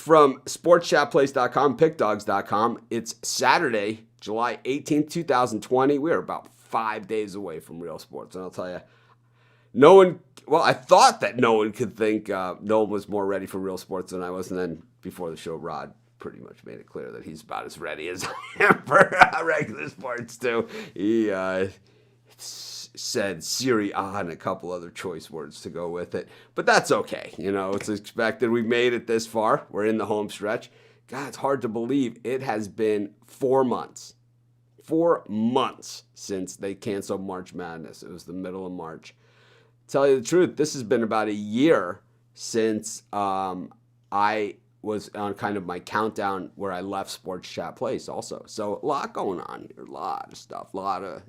from sportschatplace.com, pickdogs.com. It's Saturday, July 18th, 2020. We are about 5 days away from real sports. And I'll tell you, I thought that no one could think no one was more ready for real sports than I was. And then before the show, Rod pretty much made it clear that he's about as ready as I am for regular sports, too. He said Serie A and a couple other choice words to go with it. But that's okay. It's expected. We've made it this far. We're in the home stretch. God, it's hard to believe it has been 4 months. 4 months since they canceled March Madness. It was the middle of March. Tell you the truth, this has been about a year since I was on kind of my countdown where I left Sports Chat Place also. So a lot going on here, a lot of stuff, a lot of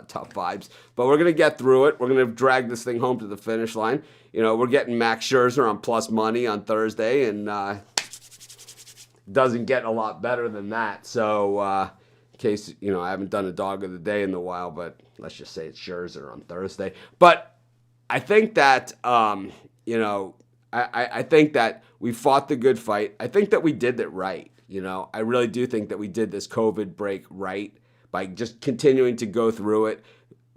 tough vibes. But we're going to get through it. We're going to drag this thing home to the finish line. We're getting Max Scherzer on plus money on Thursday, and doesn't get a lot better than that. So in case, I haven't done a dog of the day in a while, but let's just say it's Scherzer on Thursday. But I think that, I think that we fought the good fight. I think that we did it right. I really do think that we did this COVID break right by just continuing to go through it,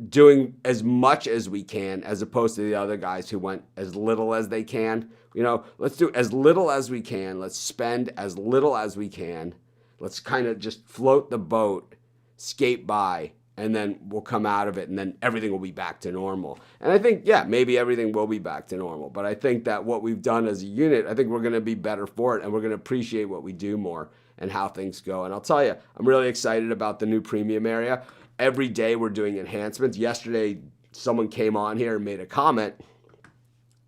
doing as much as we can, as opposed to the other guys who went as little as they can. Let's do as little as we can. Let's spend as little as we can. Let's kind of just float the boat, skate by, and then we'll come out of it, and then everything will be back to normal. And I think, maybe everything will be back to normal. But I think that what we've done as a unit, I think we're going to be better for it, and we're going to appreciate what we do more and how things go. And I'll tell you, I'm really excited about the new premium area. Every day we're doing enhancements. Yesterday, someone came on here and made a comment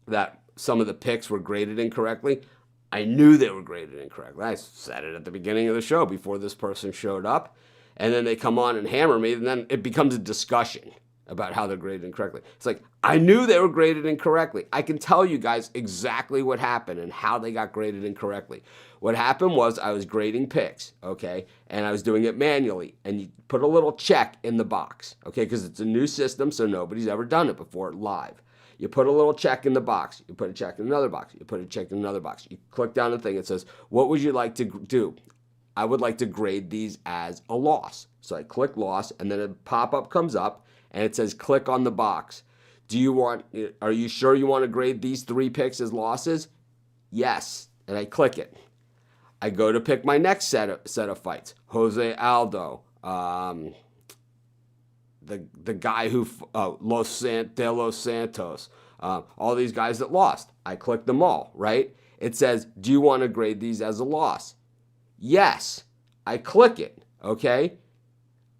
that some of the picks were graded incorrectly. I knew they were graded incorrectly. I said it at the beginning of the show before this person showed up. And then they come on and hammer me, and then it becomes a discussion about how they're graded incorrectly. It's like, I knew they were graded incorrectly. I can tell you guys exactly what happened and how they got graded incorrectly. What happened was I was grading picks, okay, and I was doing it manually, and you put a little check in the box, okay, because it's a new system, so nobody's ever done it before live. You put a little check in the box. You put a check in another box. You put a check in another box. You click down the thing. It says, what would you like to do? I would like to grade these as a loss. So I click loss, and then a pop-up comes up, and it says click on the box. Are you sure you want to grade these 3 picks as losses? Yes. And I click it. I go to pick my next set of fights. Jose Aldo, the guy who, De Los Santos, all these guys that lost. I click them all, right? It says, do you want to grade these as a loss? Yes, I click it, okay?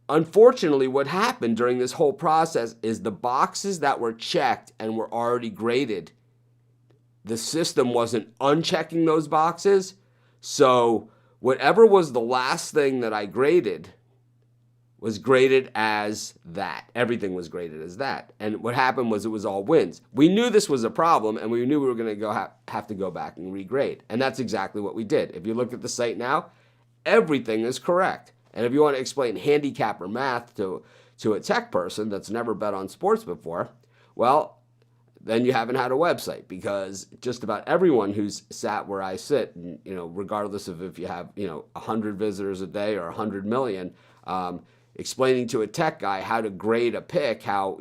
Unfortunately, what happened during this whole process is the boxes that were checked and were already graded, the system wasn't unchecking those boxes, so whatever was the last thing that I graded was graded as that. Everything was graded as that. And what happened was it was all wins. We knew this was a problem, and we knew we were going to have to go back and regrade. And that's exactly what we did. If you look at the site now, everything is correct. And if you want to explain handicapper math to a tech person that's never bet on sports before, well, then you haven't had a website, because just about everyone who's sat where I sit, regardless of if you have, 100 visitors a day or 100 million, explaining to a tech guy how to grade a pick, how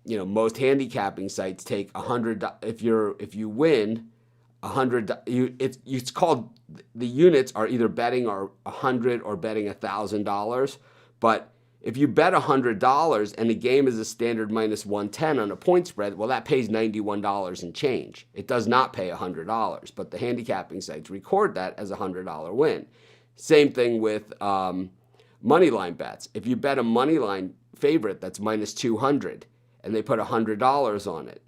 most handicapping sites take $100. If you win $100, it's called, the units are either betting or $100 or betting $1,000. But if you bet $100 and the game is a standard minus 110 on a point spread, well, that pays $91 and change. It does not pay $100, but the handicapping sites record that as a $100 win. Same thing with money line bets. If you bet a money line favorite that's minus 200 and they put $100 on it,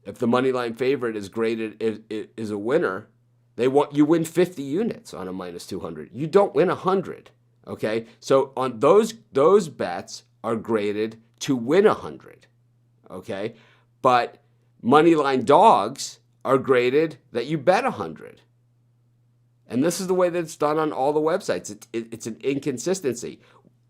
if the money line favorite is graded is a winner, you win 50 units on a minus 200. You don't win 100. Okay, so on those bets are graded to win 100. Okay, but money line dogs are graded that you bet 100. And this is the way that it's done on all the websites. It's an inconsistency.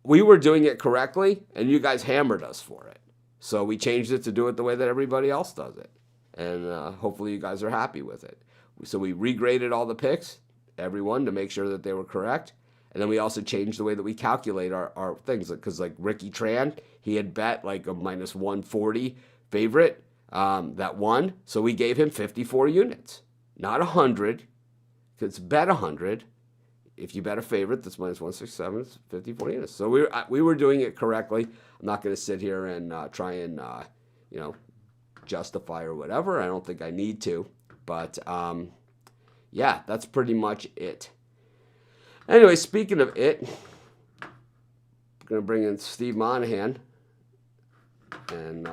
We were doing it correctly, and you guys hammered us for it. So we changed it to do it the way that everybody else does it. And hopefully you guys are happy with it. So we regraded all the picks, everyone, to make sure that they were correct. And then we also changed the way that we calculate our things. Because like Ricky Tran, he had bet like a minus 140 favorite that won. So we gave him 54 units, not 100. Because bet 100. If you bet a favorite, that's minus 167, it's 54 units. So we were doing it correctly. I'm not going to sit here and try and, justify or whatever. I don't think I need to. But, yeah, that's pretty much it. Anyway, speaking of it, I'm going to bring in Steve Monahan and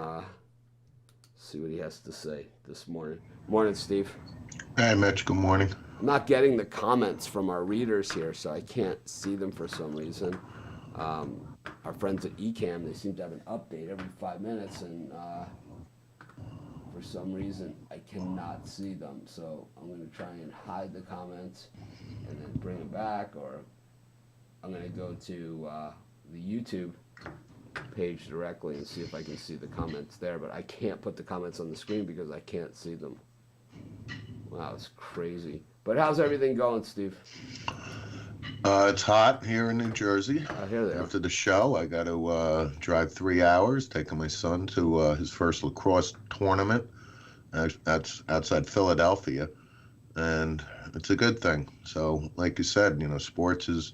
see what he has to say this morning. Morning, Steve. Hey, Mitch. Good morning. I'm not getting the comments from our readers here, so I can't see them for some reason. Our friends at Ecamm, they seem to have an update every 5 minutes, and for some reason, I cannot see them. So I'm going to try and hide the comments and then bring them back, or I'm going to go to the YouTube page directly and see if I can see the comments there. But I can't put the comments on the screen because I can't see them. Wow, it's crazy. But how's everything going, Steve? It's hot here in New Jersey. Here they are. After the show, I got to drive 3 hours, taking my son to his first lacrosse tournament. That's outside Philadelphia, and it's a good thing. So, like you said, sports is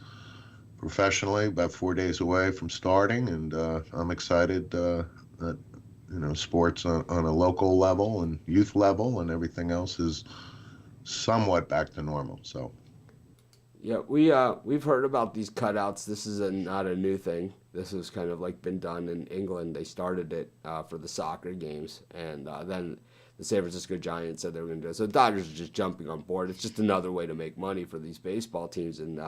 professionally about 4 days away from starting, and I'm excited that sports on a local level and youth level and everything else is somewhat back to normal. So. Yeah, we've heard about these cutouts. This is not a new thing. This has kind of like been done in England. They started it for the soccer games, and then the San Francisco Giants said they were going to do it. So the Dodgers are just jumping on board. It's just another way to make money for these baseball teams, and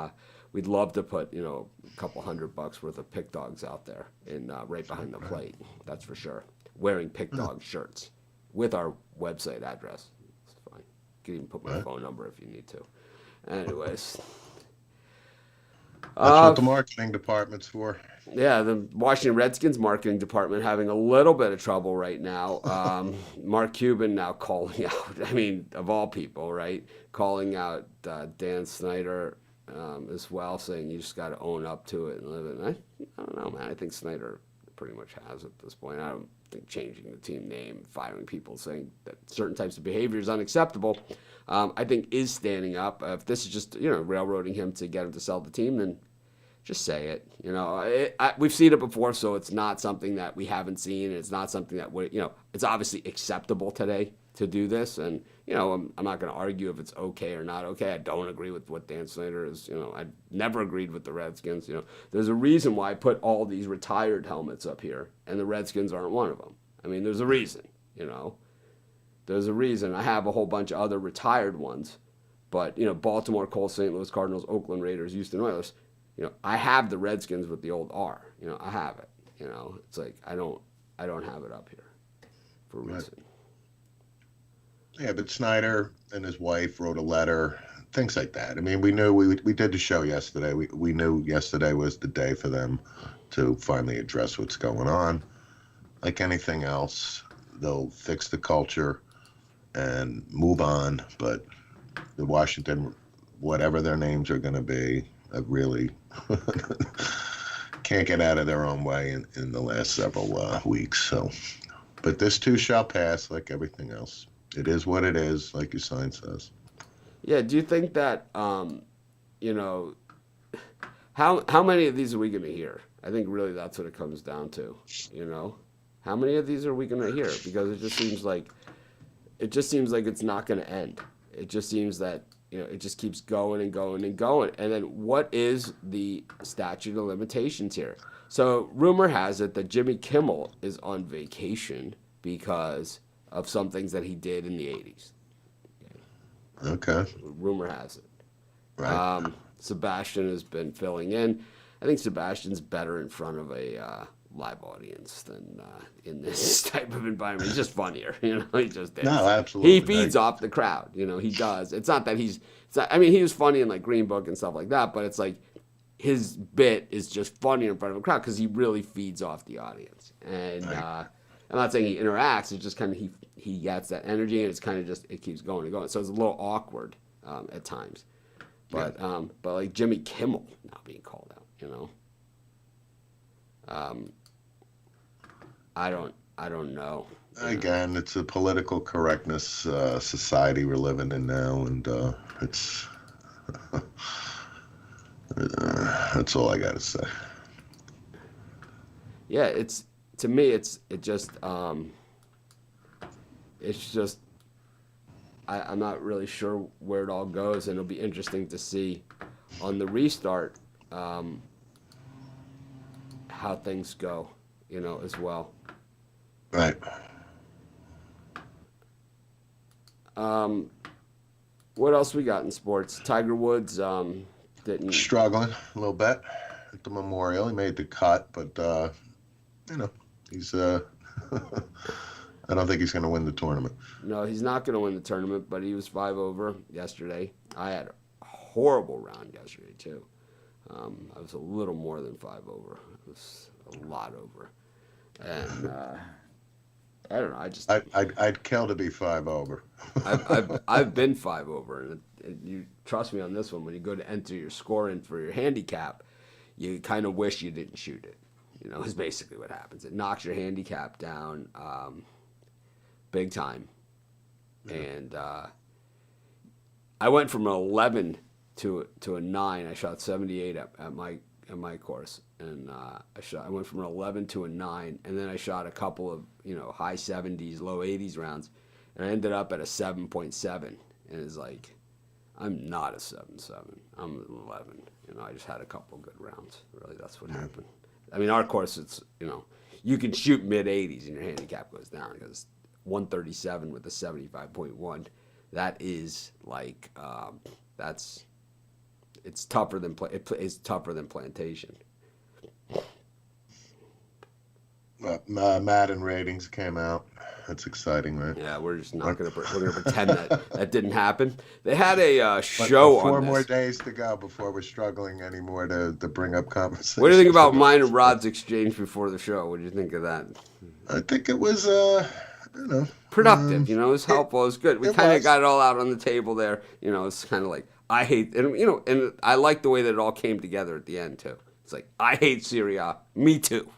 we'd love to put a couple $100 worth of pick dogs out there and right behind the plate. That's for sure. Wearing pick dog shirts with our website address. It's fine. You can even put my phone number if you need to. Anyways. That's what the marketing department's for. Yeah, the Washington Redskins marketing department having a little bit of trouble right now. Mark Cuban now calling out, I mean, of all people, right? Calling out Dan Snyder as well, saying you just got to own up to it and live it. And I don't know, man. I think Snyder pretty much has at this point. I don't think changing the team name, firing people, saying that certain types of behavior is unacceptable, I think is standing up. If this is just, railroading him to get him to sell the team, then just say it. We've seen it before, so it's not something that we haven't seen. And it's not something that it's obviously acceptable today to do this. And I'm not going to argue if it's okay or not okay. I don't agree with what Dan Snyder is. I've never agreed with the Redskins. There's a reason why I put all these retired helmets up here, and the Redskins aren't one of them. I mean, there's a reason. There's a reason. I have a whole bunch of other retired ones, but Baltimore, Colts, St. Louis Cardinals, Oakland Raiders, Houston Oilers. I have the Redskins with the old R. I have it. It's like I don't have it up here for a reason. Right. Yeah, but Snyder and his wife wrote a letter, things like that. I mean, we knew we did the show yesterday. We knew yesterday was the day for them to finally address what's going on. Like anything else, they'll fix the culture and move on. But the Washington, whatever their names are going to be, I really can't get out of their own way in the last several weeks. So, but this too shall pass, like everything else. It is what it is, like your sign says. Yeah. Do you think that how many of these are we going to hear? I think really that's what it comes down to. How many of these are we going to hear? Because it just seems like it's not going to end. It just seems that. It just keeps going and going and going. And then what is the statute of limitations here? So rumor has it that Jimmy Kimmel is on vacation because of some things that he did in the 80s. Okay. Rumor has it. Right. Sebastian has been filling in. I think Sebastian's better in front of a live audience than in this type of environment. He's just funnier, he just is. No, absolutely. He feeds off the crowd, he does. It's not that he was funny in like Green Book and stuff like that, but it's like his bit is just funnier in front of a crowd because he really feeds off the audience. And I'm not saying he interacts. It's just kind of he gets that energy, and it's kind of just it keeps going and going. So it's a little awkward at times. But but like Jimmy Kimmel not being called out, you know. I don't know. Again, it's a political correctness society we're living in now, and it's that's all I got to say. Yeah, it's to me, it's just I'm not really sure where it all goes, and it'll be interesting to see on the restart how things go, you know, as well. Right. What else we got in sports? Tiger Woods didn't. Struggling a little bit at the Memorial. He made the cut, but you know, he's I don't think he's going to win the tournament. No, he's not going to win the tournament, but he was 5 over yesterday. I had a horrible round yesterday too. I was a little more than 5 over. It was a lot over, and I don't know. I'd kill to be 5 over. I've been 5 over, and you trust me on this one. When you go to enter your score in for your handicap, you kind of wish you didn't shoot it. You know, is basically what happens. It knocks your handicap down big time, and I went from an 11 to a 9. I shot 78 at my course, and I went from an 11 to a 9, and then I shot a couple of high 70s, low 80s rounds, and I ended up at a 7.7, and it's like I'm not a 7.7. I'm an 11. I just had a couple good rounds. Really, that's what happened. I mean, our course, it's you can shoot mid 80s and your handicap goes down because 137 with a 75.1. That is like it's tougher than it's tougher than plantation. Madden ratings came out. That's exciting, right? Yeah, we're just not gonna pretend that didn't happen. They had a show on this. 4 more days to go before we're struggling anymore to bring up conversation. What do you think about mine and Rod's exchange before the show? What do you think of that? I think it was productive. It was helpful. It was good. We kind of got it all out on the table there. It's kind of like I hate, and I like the way that it all came together at the end too. It's like I hate Syria. Me too.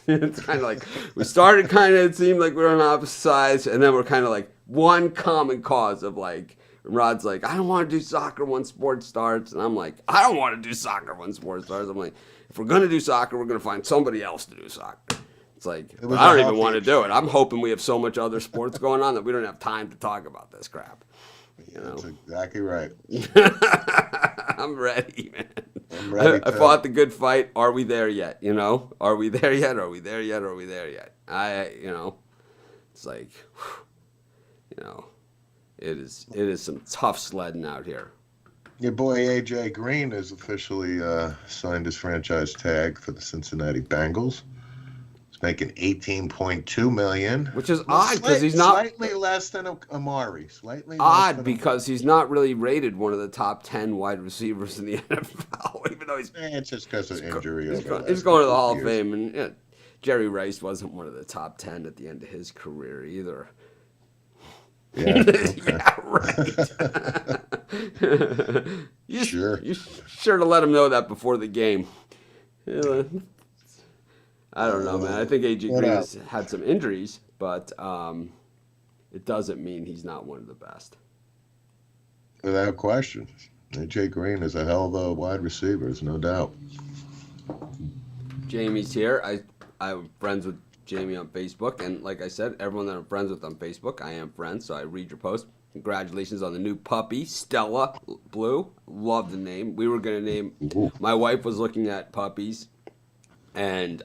It's kind of like we started it seemed like we were on opposite sides, and then we're kind of like one common cause of like, Rod's like, I don't want to do soccer when sport starts, and I'm like, I don't want to do soccer when sport starts. I'm like, if we're going to do soccer, we're going to find somebody else to do soccer. It's like, I don't even want to do it. I'm hoping we have so much other sports going on that we don't have time to talk about this crap. That's exactly right. I'm ready, man. I'm ready. I fought the good fight. Are we there yet? Are we there yet? Are we there yet? Are we there yet? It's like, it is some tough sledding out here. Your boy AJ Green has officially signed his franchise tag for the Cincinnati Bengals. Making $18.2 million, which is odd because he's not slightly less than Amari. Slightly odd because he's not really rated one of the top 10 wide receivers in the NFL, even though it's just because of injury. He's going to the Hall of Fame, and Jerry Rice wasn't one of the top 10 at the end of his career either. Yeah, okay. Yeah, right. You sure to let him know that before the game. I don't know, man. I think A.J. Green has had some injuries, but it doesn't mean he's not one of the best. Without question. A.J. Green is a hell of a wide receiver, there's no doubt. Jamie's here. I'm friends with Jamie on Facebook, and like I said, everyone that I'm friends with on Facebook, I am friends, so I read your post. Congratulations on the new puppy, Stella Blue. Love the name. We were going to name... My wife was looking at puppies. And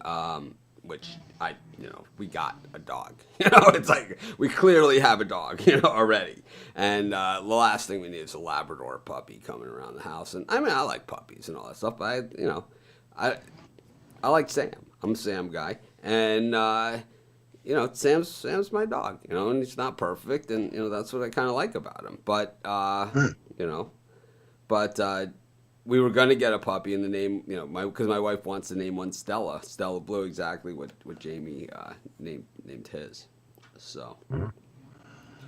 which we got a dog. It's like we clearly have a dog, already. And the last thing we need is a Labrador puppy coming around the house. And I mean, I like puppies and all that stuff, but I like Sam. I'm a Sam guy, and Sam's my dog, and he's not perfect, and that's what I kind of like about him. But we were gonna get a puppy, and the name, because my wife wants to name one Stella Blue, exactly what Jamie named his. So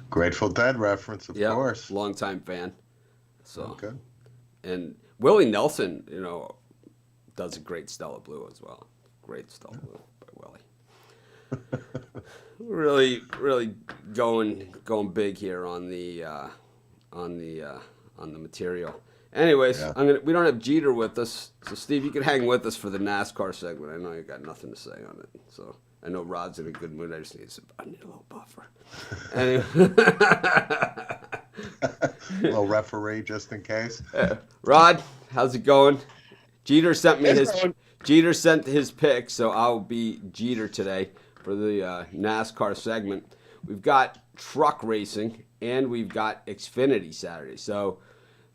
Grateful Dead reference, of course. Longtime fan. So Okay. and Willie Nelson, does a great Stella Blue as well. Great Stella Blue by Willie. Really going big here on the material. Anyways, Yeah. we don't have Jeter with us, so Steve, you can hang with us for the NASCAR segment. I know you got nothing to say on it, so I know Rod's in a good mood. I need a little buffer. Anyway. A little referee just in case. Rod, how's it going? Jeter sent his pick, so I'll be Jeter today for the NASCAR segment. We've got truck racing and we've got Xfinity Saturday. So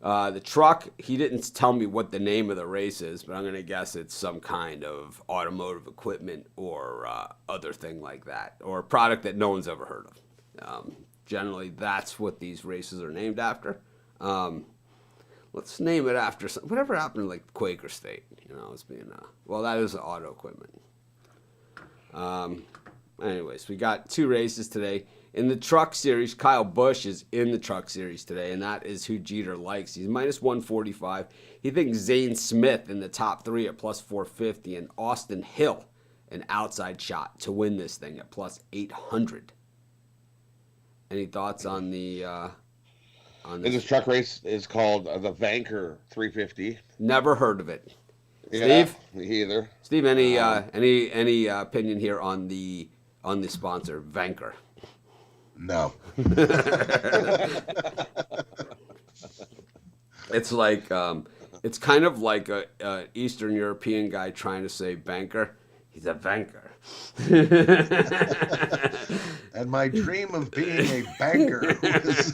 the truck, he didn't tell me what the name of the race is, but I'm going to guess it's some kind of automotive equipment or other thing like that, or a product that no one's ever heard of. Generally, that's what these races are named after. Let's name it after whatever happened to like Quaker State. As being that is auto equipment. Anyways, we got 2 races today. In the truck series, Kyle Busch is in the truck series today, and that is who Jeter likes. He's minus 145. He thinks Zane Smith in the top 3 at plus 450, and Austin Hill, an outside shot to win this thing at plus 800. Any thoughts on the on this? This truck race is called the Vanker 350. Never heard of it. Yeah, Steve? me either. Steve, any opinion here on the sponsor, Vanker? No. It's like it's kind of like a Eastern European guy trying to say banker. He's a banker. And my dream of being a banker was...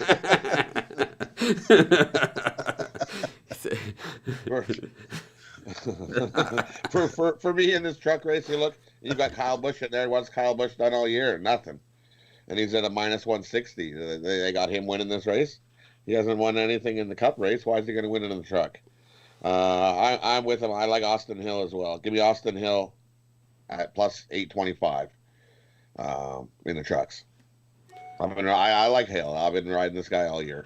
for me in this truck race, you've got Kyle Busch in there. What's Kyle Busch done all year? Nothing. And he's at a minus 160. They got him winning this race. He hasn't won anything in the Cup race. Why is he going to win it in the truck? I'm with him. I like Austin Hill as well. Give me Austin Hill at plus 825 in the trucks. I like Hill. I've been riding this guy all year.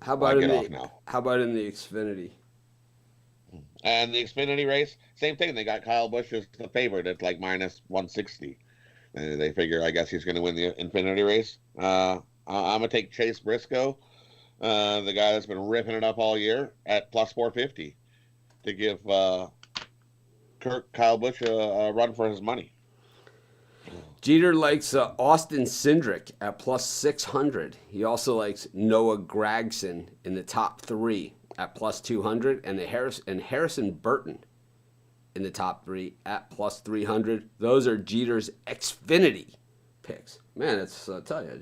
How about in the Xfinity? And the Xfinity race, same thing. They got Kyle Busch as the favorite at like minus 160. And they figure, I guess, he's going to win the Xfinity race. I'm going to take Chase Briscoe, the guy that's been ripping it up all year, at plus 450 to give Kyle Busch a run for his money. Jeter likes Austin Cindric at plus 600. He also likes Noah Gragson in the top 3 at plus 200, and Harrison Burton in the top 3 at plus 300. Those are Jeter's Xfinity picks. Man, I tell you, I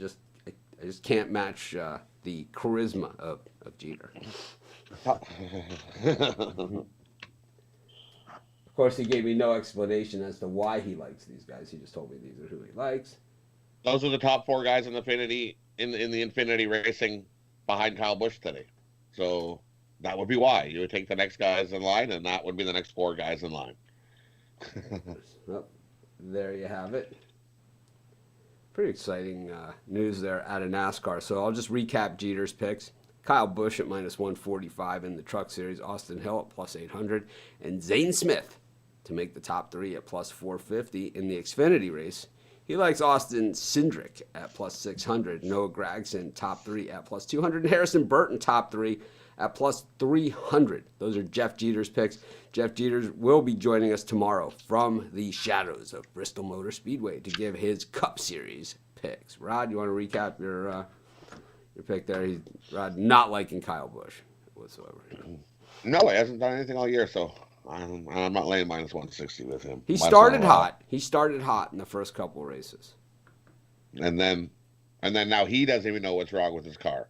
just can't match the charisma of Jeter. Of course, he gave me no explanation as to why he likes these guys. He just told me these are who he likes. Those are the top 4 guys in the Xfinity in the Xfinity racing behind Kyle Busch today. So that would be why. You would take the next guys in line, and that would be the next 4 guys in line. Well, there you have it. Pretty exciting news there out of NASCAR. So I'll just recap Jeter's picks. Kyle Busch at minus 145 in the Truck Series. Austin Hill at plus 800. And Zane Smith to make the top 3 at plus 450 in the Xfinity race. He likes Austin Cindric at plus 600. Noah Gragson, top 3 at plus 200. And Harrison Burton, top 3 at plus 300. Those are Jeff Jeter's picks. Jeff Jeter will be joining us tomorrow from the shadows of Bristol Motor Speedway to give his Cup Series picks. Rod, you want to recap your pick there? Rod not liking Kyle Busch whatsoever. No, he hasn't done anything all year, so I'm not laying minus 160 with him. He started hot. He started hot in the first couple races. And then now he doesn't even know what's wrong with his car.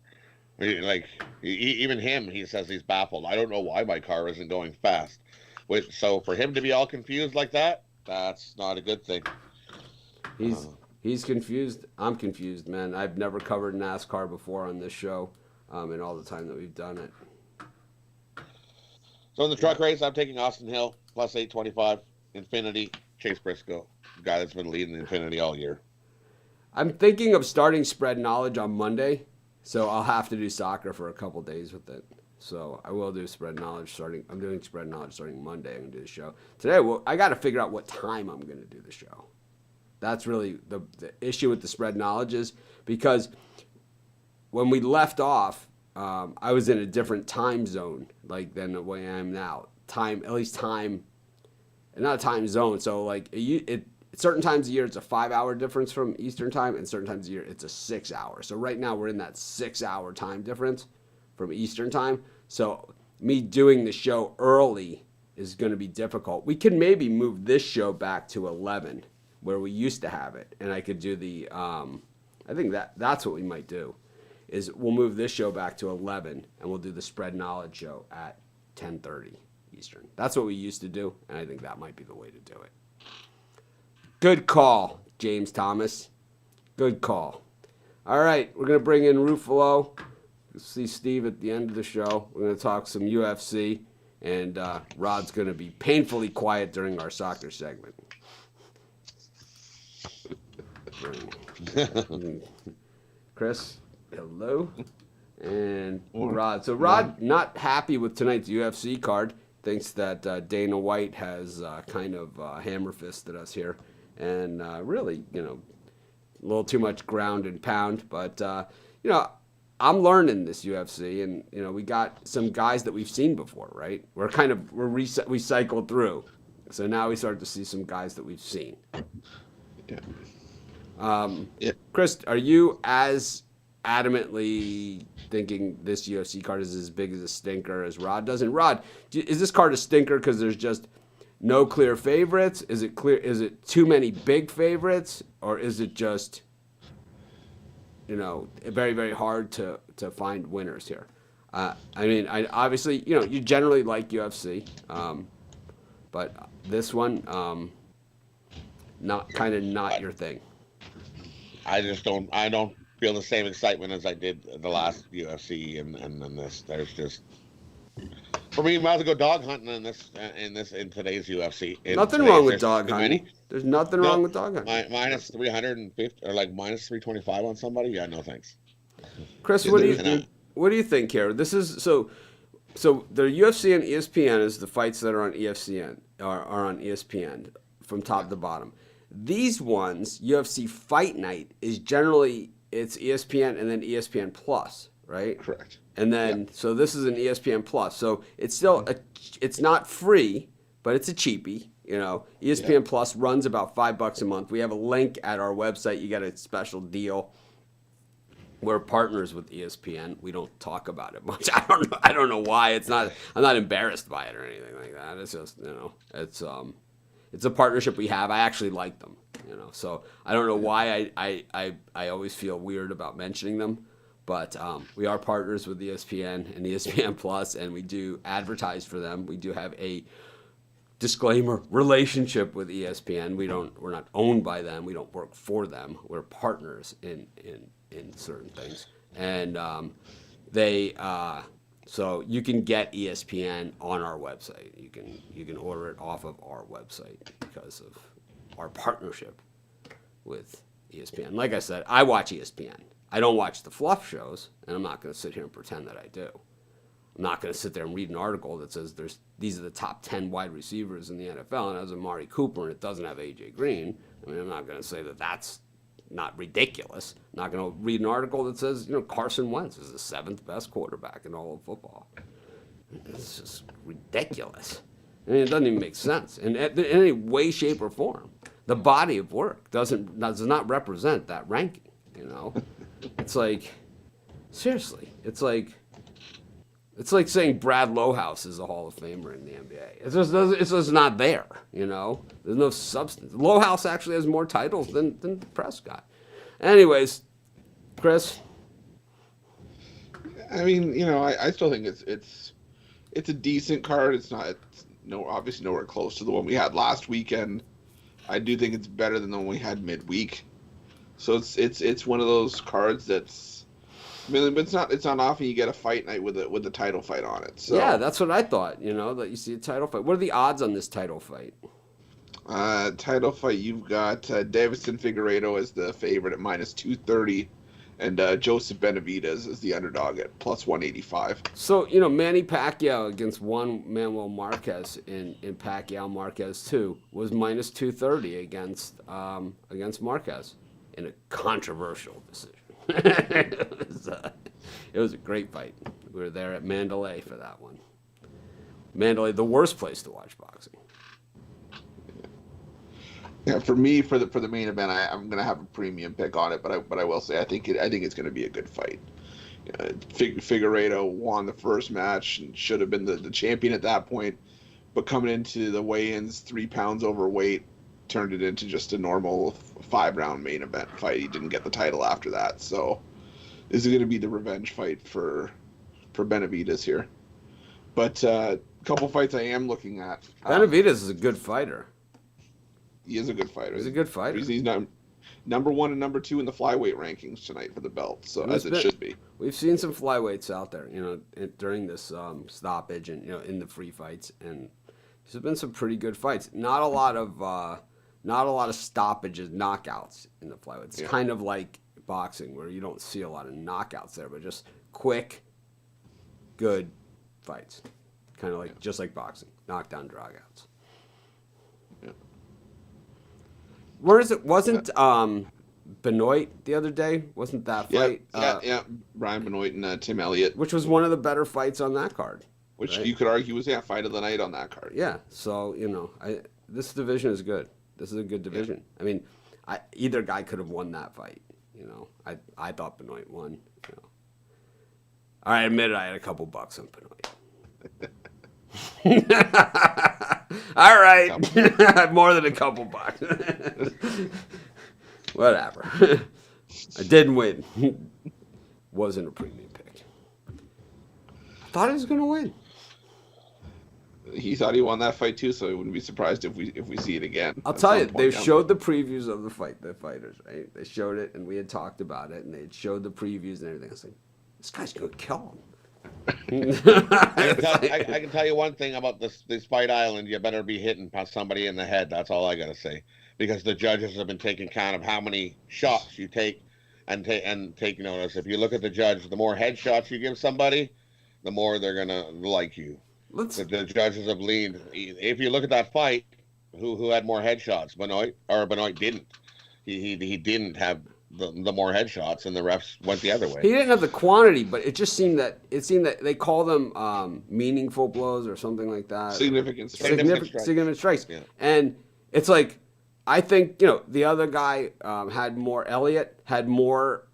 Even him, he says he's baffled. I don't know why my car isn't going fast. So for him to be all confused like that, that's not a good thing. He's confused. I'm confused, man. I've never covered NASCAR before on this show, and all the time that we've done it. So in the truck race, I'm taking Austin Hill plus 825. Infinity, Chase Briscoe, guy that's been leading the Infinity all year. I'm thinking of starting Spread Knowledge on Monday, so I'll have to do soccer for a couple days with it. So I will do Spread Knowledge starting. I'm doing Spread Knowledge starting Monday. I'm gonna do the show today. Well, I got to figure out what time I'm gonna do the show. That's really the issue with the Spread Knowledge is because when we left off, I was in a different time zone like than the way I am now. Time, at least time, and not a time zone. So like certain times of year, it's a 5-hour difference from Eastern time, and certain times of year, it's a 6-hour. So right now, we're in that 6-hour time difference from Eastern time. So me doing the show early is going to be difficult. We can maybe move this show back to 11, where we used to have it, and I could do the. I think that's what we might do, is we'll move this show back to 11, and we'll do the Spread Knowledge show at 10:30 Eastern. That's what we used to do, and I think that might be the way to do it. Good call, James Thomas. Good call. All right, we're going to bring in Ruffalo. We'll see Steve at the end of the show. We're going to talk some UFC, and Rod's going to be painfully quiet during our soccer segment. Chris, hello. And Rod. So Rod, not happy with tonight's UFC card. Thinks that Dana White has kind of hammer fisted us here. And really, a little too much ground and pound. But, I'm learning this UFC. And, we got some guys that we've seen before, right? We cycled through. So now we start to see some guys that we've seen. Yeah. Chris, are you as adamantly thinking this UFC card is as big as a stinker as Rod does? And Rod, is this card a stinker because there's just no clear favorites? Is it clear? Is it too many big favorites, or is it just very, very hard to find winners here? I obviously you generally like UFC, but this one not your thing. I don't feel the same excitement as I did the last UFC and this. There's just, for me, you might as well go dog hunting in today's UFC. Nothing wrong with dog hunting. There's nothing wrong with dog hunting. Minus 350 or like minus 325 on somebody. Yeah, no thanks. Chris, what do you think here? This is so the UFC and ESPN is the fights that are on ESPN are on ESPN from top to bottom. These ones, UFC Fight Night, is generally it's ESPN and then ESPN Plus, right? Correct. And then so this is an ESPN Plus. So it's still it's not free, but it's a cheapie. ESPN Plus runs about $5 a month. We have a link at our website. You get a special deal. We're partners with ESPN. We don't talk about it much. I don't know why. I'm not embarrassed by it or anything like that. It's just it's a partnership we have. I actually like them, So I don't know why I always feel weird about mentioning them, but we are partners with ESPN and ESPN Plus, and we do advertise for them. We do have a disclaimer relationship with ESPN. We're not owned by them. We don't work for them. We're partners in certain things, and so you can get ESPN on our website. You can order it off of our website because of our partnership with ESPN. Like I said, I watch ESPN. I don't watch the fluff shows, and I'm not going to sit here and pretend that I do. I'm not going to sit there and read an article that says these are the top 10 wide receivers in the NFL, and it has Amari Cooper, and it doesn't have A.J. Green. I'm not going to say that that's not ridiculous. I'm not going to read an article that says, Carson Wentz is the 7th best quarterback in all of football. It's just ridiculous. It doesn't even make sense in any way, shape, or form. The body of work does not represent that ranking. It's like, seriously, it's like saying Brad Lohaus is a Hall of Famer in the NBA. It's just not there, There's no substance. Lohaus actually has more titles than Prescott. Anyways, Chris? I still think it's a decent card. It's obviously nowhere close to the one we had last weekend. I do think it's better than the one we had midweek. So it's one of those cards that's I mean, but it's not often you get a fight night with the title fight on it. So Yeah, that's what I thought. That you see a title fight. What are the odds on this title fight? Title fight, you've got Davison Figueiredo as the favorite at -230, and Joseph Benavidez is the underdog at +185. So, Manny Pacquiao against Juan Manuel Marquez in Pacquiao Marquez 2 was -230 against Marquez in a controversial decision. It was a great fight. We were there at Mandalay for that one. Mandalay, the worst place to watch boxing. Yeah, for me, for the main event, I'm gonna have a premium pick on it, but I will say I think it's gonna be a good fight. Figueiredo won the first match and should have been the champion at that point, but coming into the weigh-ins 3 pounds overweight turned it into just a normal 5-round main event fight. He didn't get the title after that, so this is gonna be the revenge fight for Benavidez here. But a couple fights I am looking at. Benavidez is a good fighter. He is a good fighter. He's a good fighter. He's number 1 and number 2 in the flyweight rankings tonight for the belt, so as it should be. We've seen some flyweights out there, during this stoppage and in the free fights, and there's been some pretty good fights. Not a lot of stoppages, knockouts in the flyweight. It's kind of like boxing where you don't see a lot of knockouts there, but just quick, good fights. Kind of like just like boxing, knockdown, dragouts. Where is it? Wasn't Benoit the other day? Wasn't that fight? Yeah. Brian Benoit and Tim Elliott, which was one of the better fights on that card. Which right? you could argue was fight of the night on that card. Yeah. So this division is good. This is a good division. Yeah. I mean, either guy could have won that fight. I thought Benoit won. I admit I had a couple bucks on Benoit. All right, more than a couple bucks. Whatever. I didn't win. Wasn't a premium pick. I thought he was gonna win. He thought he won that fight too, so he wouldn't be surprised if we see it again. I'll tell you, they showed the previews of the fighters, right? They showed it, and we had talked about it, and they showed the previews and everything. I was like, this guy's gonna kill him. I can tell you one thing about this Fight Island. You better be hitting somebody in the head. That's all I gotta say, because the judges have been taking count of how many shots you take, and take notice. If you look at the judge, the more headshots you give somebody, the more they're gonna like you. The judges have leaned. If you look at that fight, who had more headshots? Benoit didn't. He didn't have the more headshots, and the refs went the other way. He didn't have the quantity, but it seemed that they call them meaningful blows or something like that. Significant strikes. Yeah. And it's like, I think the other guy Elliott had more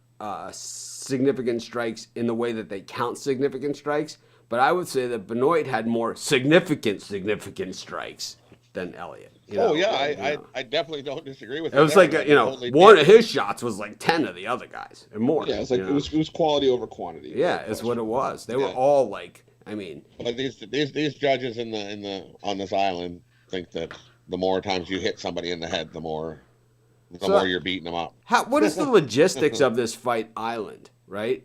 significant strikes in the way that they count significant strikes. But I would say that Benoit had more significant strikes than Elliott. I definitely don't disagree with that. It was like one of his shots was like 10 of the other guys or more. Yeah, it's like it was quality over quantity. Yeah, it's what it was. They were all like, But these judges on this island think that the more times you hit somebody in the head, the more you're beating them up. What is the logistics of this Fight Island, right?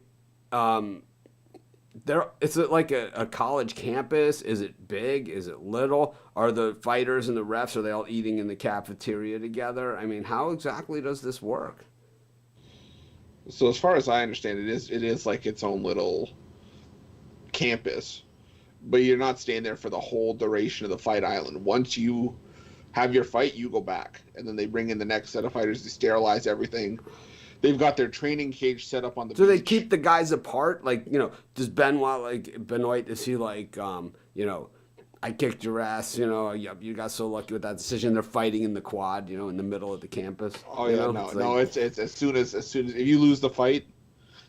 Is it like a college campus? Is it big? Is it little? Are the fighters and the refs, are they all eating in the cafeteria together? How exactly does this work? So as far as I understand, it is like its own little campus, but you're not staying there for the whole duration of the Fight Island. Once you have your fight, you go back, and then they bring in the next set of fighters to sterilize everything. They've got their training cage set up on the beach. Do they keep the guys apart? Does Benoit, is he like, I kicked your ass, you got so lucky with that decision. They're fighting in the quad, in the middle of the campus. Oh, yeah, it's as soon as if you lose the fight,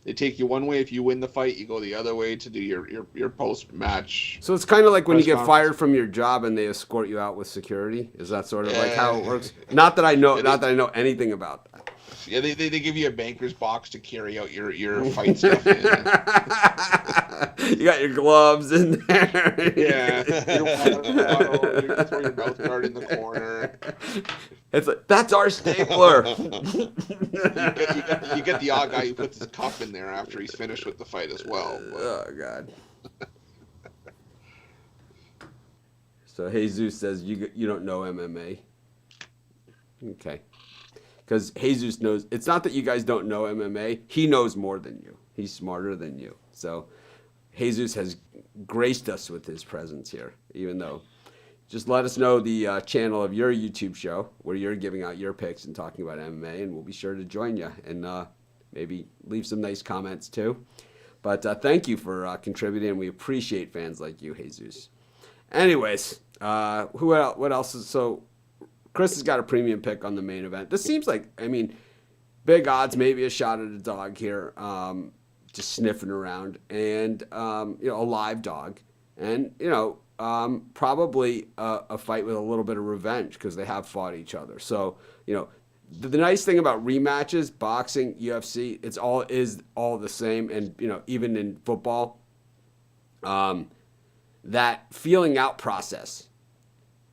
they take you one way. If you win the fight, you go the other way to do your post-match. So it's kind of like when you get fired from your job and they escort you out with security. Is that sort of like how it works? Not that I know anything about that. Yeah, they give you a banker's box to carry out your fight stuff in. You got your gloves in there. Yeah. Your water bottle, you can throw your mouth guard in the corner. It's like, that's our stapler. You get the odd guy who puts his cup in there after he's finished with the fight as well. But. Oh, God. So Jesus says, you don't know MMA. Okay. Because Jesus knows, it's not that you guys don't know MMA. He knows more than you. He's smarter than you. So Jesus has graced us with his presence here, even though. Just let us know the channel of your YouTube show where you're giving out your picks and talking about MMA, and we'll be sure to join you and maybe leave some nice comments too. But thank you for contributing. We appreciate fans like you, Jesus. Anyways, what else is so? Chris has got a premium pick on the main event. This seems like, I mean, big odds, maybe a shot at a dog here, just sniffing around, and a live dog, and probably a fight with a little bit of revenge because they have fought each other. So the nice thing about rematches, boxing, UFC, it's all the same, and even in football, that feeling out process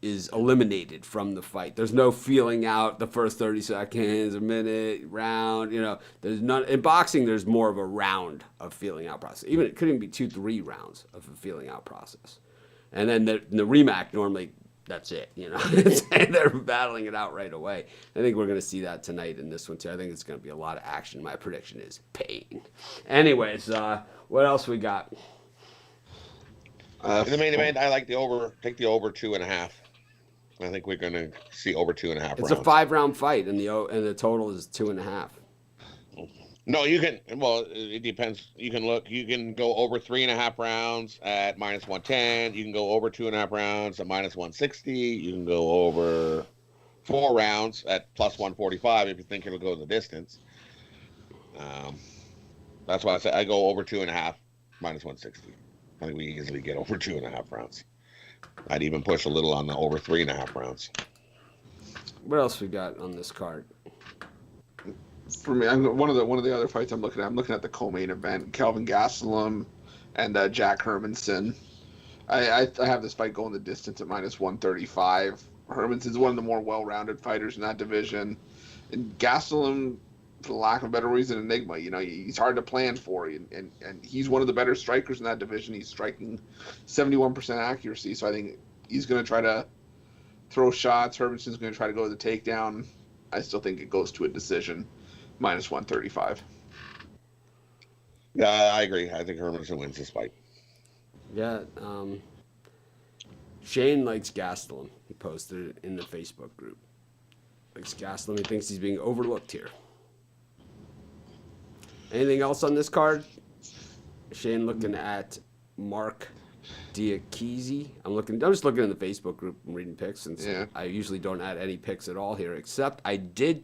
is eliminated from the fight. There's no feeling out the first 30 seconds, a minute, round. There's none. In boxing, there's more of a round of feeling out process. Even it could even be 2-3 rounds of a feeling out process. And then the rematch, normally that's it. They're battling it out right away. I think we're going to see that tonight in this one too. I think it's going to be a lot of action. My prediction is pain. Anyways, what else we got? In the main event, I like the over. Take the over 2.5. I think we're going to see over 2.5 rounds. It's a 5-round fight, and the total is 2.5. No, you can. Well, it depends. You can go over 3.5 rounds at -110. You can go over 2.5 rounds at -160. You can go over 4 rounds at +145 if you think it'll go the distance. That's why I say I go over 2.5 -160. I think we easily get over 2.5 rounds. I'd even push a little on the over 3.5 rounds. What else we got on this card? For me, one of the other fights I'm looking at the co-main event, Kelvin Gastelum and Jack Hermanson. I have this fight going the distance at -135. Hermanson's one of the more well-rounded fighters in that division, and Gastelum, for lack of a better reason, enigma. He's hard to plan for, and he's one of the better strikers in that division. He's striking 71% accuracy, so I think he's going to try to throw shots. Hermanson's going to try to go to the takedown. I still think it goes to a decision, -135. Yeah, I agree. I think Hermanson wins this fight. Yeah, Shane likes Gastelum. He posted it in the Facebook group. Likes Gastelum. He thinks he's being overlooked here. Anything else on this card? Shane looking at Mark Diakese. I'm just looking in the Facebook group and reading picks, since I usually don't add any picks at all here, except I did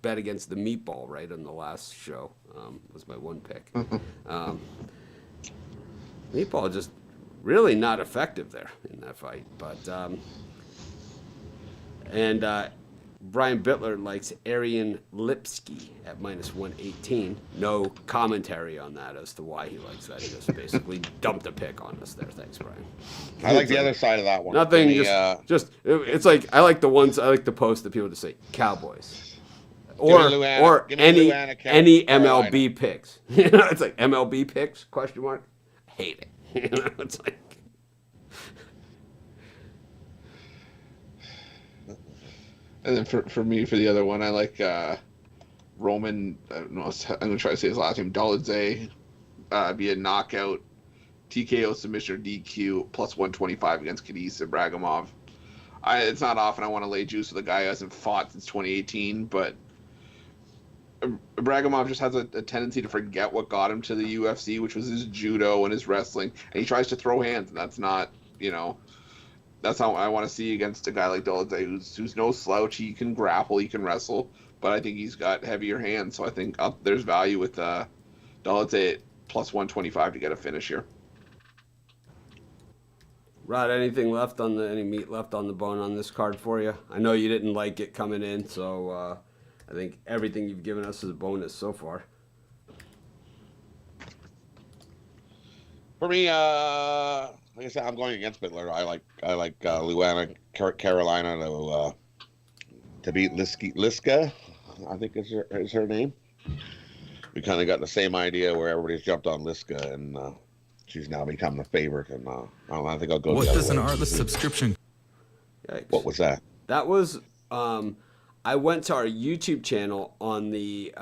bet against the meatball right on the last show. Was my one pick. Meatball just really not effective there in that fight, but Brian Bittler likes Arian Lipsky at -118. No commentary on that as to why he likes that. He just basically dumped a pick on us there. Thanks, Brian. I like the other side of that one. Nothing. It's like I like the post that people just say Cowboys or any MLB picks. It's like MLB picks ? Hate it. It's like. And then for me, for the other one, I like Roman. I don't know, I'm going to try to say his last name. Dolidze via knockout, TKO submission or DQ, +125 against Khadis Ibragimov. It's not often I want to lay juice with a guy who hasn't fought since 2018, but Ibragimov just has a tendency to forget what got him to the UFC, which was his judo and his wrestling, and he tries to throw hands, and that's not, that's how I want to see against a guy like Dolidze, who's no slouch. He can grapple, he can wrestle, but I think he's got heavier hands, so I think there's value with Dolidze at +125 to get a finish here. Rod, any meat left on the bone on this card for you? I know you didn't like it coming in, so I think everything you've given us is a bonus so far. For me, like I said, I'm going against Bittler. I like Luana Carolina to to beat Liska, I think is her name. We kind of got the same idea where everybody's jumped on Liska, and she's now become the favorite. And I think I'll go. What the does other an way. Artlist subscription? Yikes. What was that? That was I went to our YouTube channel on the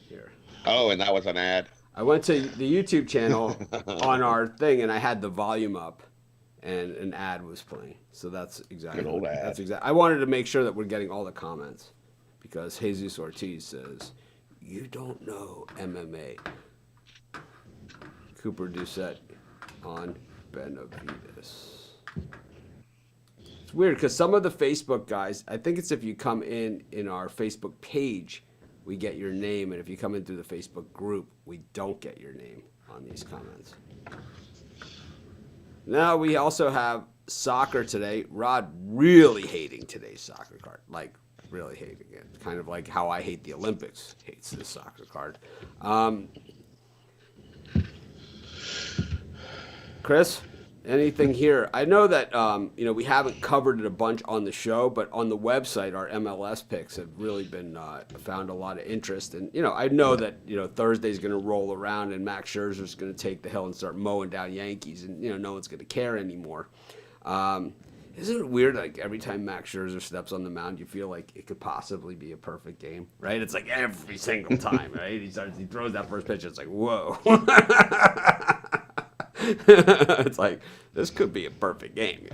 here. Oh, and that was an ad. I went to the YouTube channel on our thing, and I had the volume up, and an ad was playing. So that's exactly. Good old ad. That's exactly. I wanted to make sure that we're getting all the comments, because Jesus Ortiz says, "You don't know MMA." Cooper Doucette on Benavides. It's weird because some of the Facebook guys, I think it's if you come in our Facebook page, we get your name, and if you come in through the Facebook group, we don't get your name on these comments. Now we also have soccer today. Rod really hating today's soccer card, like really hating it. Kind of like how I hate the Olympics, hates this soccer card. Chris, anything here? I know that we haven't covered it a bunch on the show, but on the website, our MLS picks have really been found a lot of interest. And I know that Thursday's going to roll around and Max Scherzer's going to take the hill and start mowing down Yankees, and no one's going to care anymore. Isn't it weird? Like every time Max Scherzer steps on the mound, you feel like it could possibly be a perfect game, right? It's like every single time, right? He throws that first pitch. It's like whoa. It's like this could be a perfect game,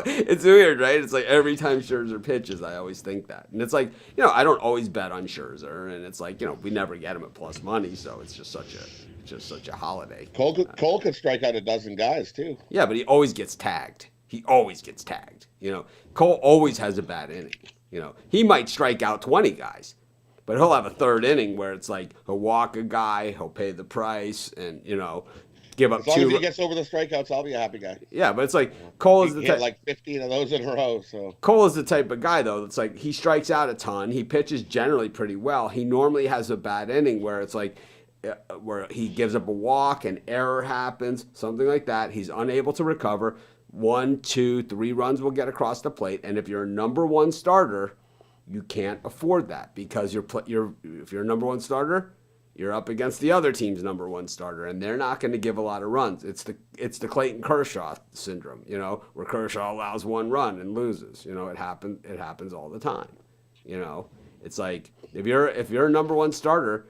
It's weird, right? It's like every time Scherzer pitches, I always think that, and it's like I don't always bet on Scherzer, and it's like we never get him at plus money, so it's just such a holiday. Cole could strike out a dozen guys too. Yeah, but he always gets tagged. Cole always has a bad inning. He might strike out 20 guys. But he'll have a third inning where it's like he'll walk a guy, he'll pay the price, and give up as long two. As he gets over the strikeouts, I'll be a happy guy. Yeah, but it's like Cole is the type, like 15 of those in a row. So Cole is the type of guy though. It's like he strikes out a ton. He pitches generally pretty well. He normally has a bad inning where it's like where he gives up a walk, an error happens, something like that. He's unable to recover. 1, 2, 3 runs will get across the plate, and if you're a number one starter, you can't afford that because if you're a number one starter, you're up against the other team's number one starter, and they're not going to give a lot of runs. It's the Clayton Kershaw syndrome, where Kershaw allows 1 run and loses. It happens all the time. It's like if you're a number one starter,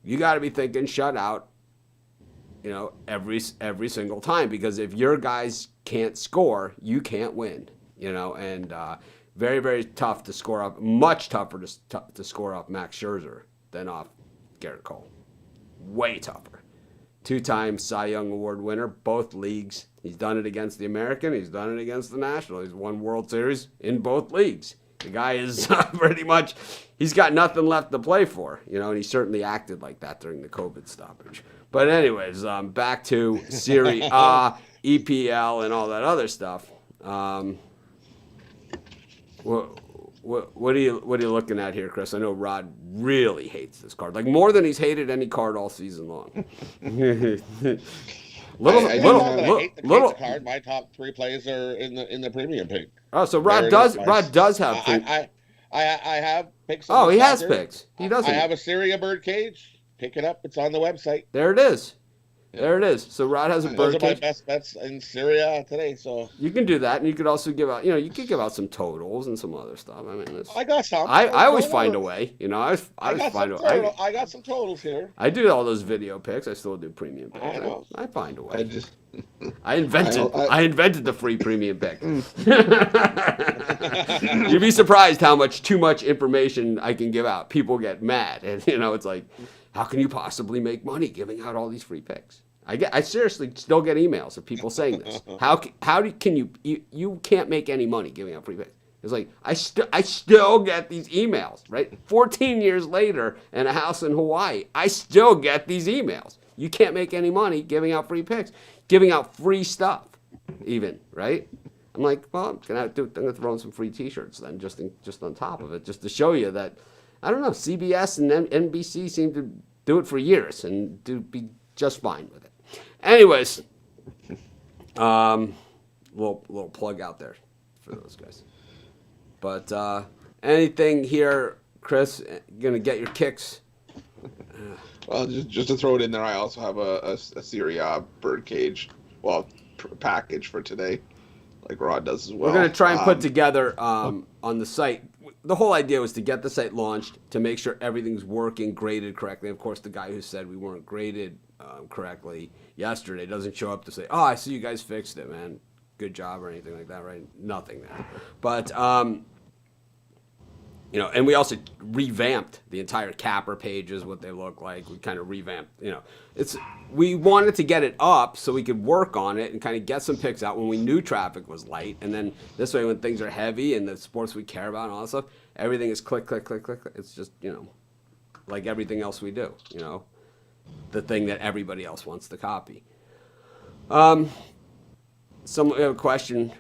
you got to be thinking shutout. Every single time, because if your guys can't score, you can't win. And very, very tough to score off. Much tougher to score off Max Scherzer than off Garrett Cole. Way tougher. 2-time Cy Young Award winner, both leagues. He's done it against the American. He's done it against the National. He's won World Series in both leagues. The guy is pretty much, he's got nothing left to play for, and he certainly acted like that during the COVID stoppage. But anyways, back to Serie A, EPL, and all that other stuff. What are you looking at here, Chris? I know Rod really hates this card, like more than he's hated any card all season long. I hate the card. My top 3 plays are in the premium pick. Oh, so Rod does have. I have picks. Oh, he has picks. He doesn't. I have a Syria Birdcage. Pick it up. It's on the website. There it is. There it is. So Rod has a bird Those are my cage. best bets in Syria today. So you can do that, and you could also give out. You could give out some totals and some other stuff. I mean, I got some. I always find a way. I always find a way. I got some totals here. I do all those video picks. I still do premium picks. I know. I find a way. I invented the free premium pick. You'd be surprised how too much information I can give out. People get mad, and it's like, how can you possibly make money giving out all these free picks? I seriously still get emails of people saying this. How can you can't make any money giving out free picks? It's like I still get these emails, right? 14 years later in a house in Hawaii, I still get these emails. You can't make any money giving out free picks, giving out free stuff, even, right? I'm like, well, I'm gonna throw in some free T-shirts then, just on top of it, just to show you that I don't know. CBS and NBC seem to do it for years and be just fine with it. Anyways, little plug out there. for those guys. But anything here, Chris? Gonna get your kicks? Well, just to throw it in there, I also have a Serie A birdcage, package for today, like Rod does as well. We're gonna try and put together on the site. The whole idea was to get the site launched, to make sure everything's working, graded correctly. Of course, the guy who said we weren't graded correctly yesterday doesn't show up to say, "Oh, I see you guys fixed it, man. Good job," or anything like that, right? Nothing there. But and we also revamped the entire capper pages, what they look like. We kind of revamped, we wanted to get it up so we could work on it and kind of get some picks out when we knew traffic was light. And then this way, when things are heavy and the sports we care about and all that stuff, everything is click, click, click, click. It's just, like everything else we do, the thing that everybody else wants to copy. We have a question.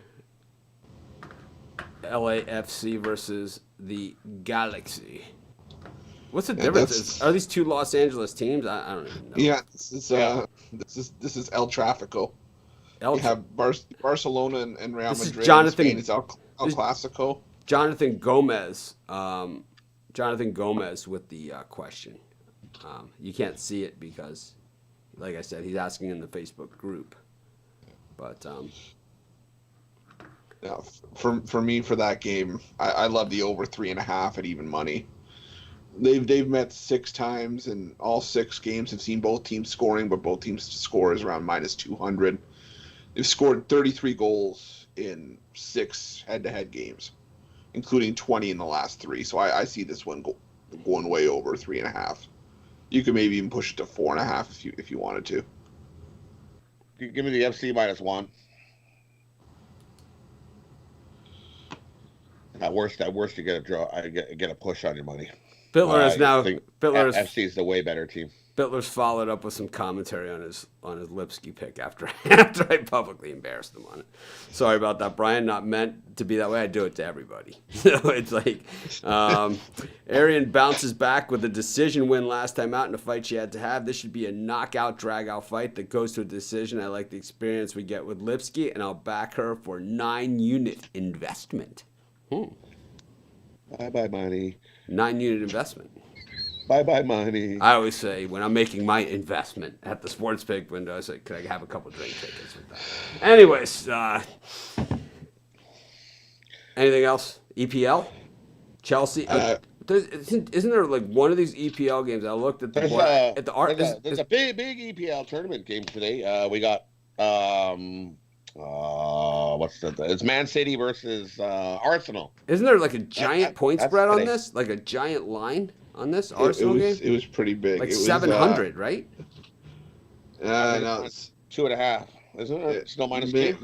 LAFC versus the Galaxy. What's the difference? Are these two Los Angeles teams? I don't even know. Yeah, this is El Tráfico. You have Barcelona and Real Madrid. Is Jonathan, in Spain. It's El Clásico. Jonathan Gomez. Jonathan Gomez with the question. You can't see it because, like I said, he's asking in the Facebook group. But now, for me, for that game, I love the over 3.5 at even money. They've met 6 times, and all 6 games have seen both teams scoring, but both teams' score is around minus 200. They've scored 33 goals in 6 head-to-head games, including 20 in the last 3. So I see this one going way over 3.5. You could maybe even push it to 4.5 if you wanted to. Give me the FC -1. At worst, you get a draw. I get a push on your money. Bittler is now. FC is the way better team. Bittler's followed up with some commentary on his Lipsky pick after I publicly embarrassed him on it. Sorry about that, Brian. Not meant to be that way. I do it to everybody. So it's like Arian bounces back with a decision win last time out in a fight she had to have. This should be a knockout, drag-out fight that goes to a decision. I like the experience we get with Lipsky, and I'll back her for 9-unit investment. Bye-bye money. 9-unit investment. Bye-bye money. I always say when I'm making my investment at the sports pick window, I say, could I have a couple drink tickets with that? Anyways, anything else? EPL? Chelsea? Isn't there like one of these EPL games? I looked at the board. There's a big EPL tournament game today. We got it's Man City versus Arsenal. Isn't there like a giant point spread on this? Like a giant line on this Arsenal game? It was pretty big. Like 700, right? No, it's 2.5. Isn't it? It's no minus 2.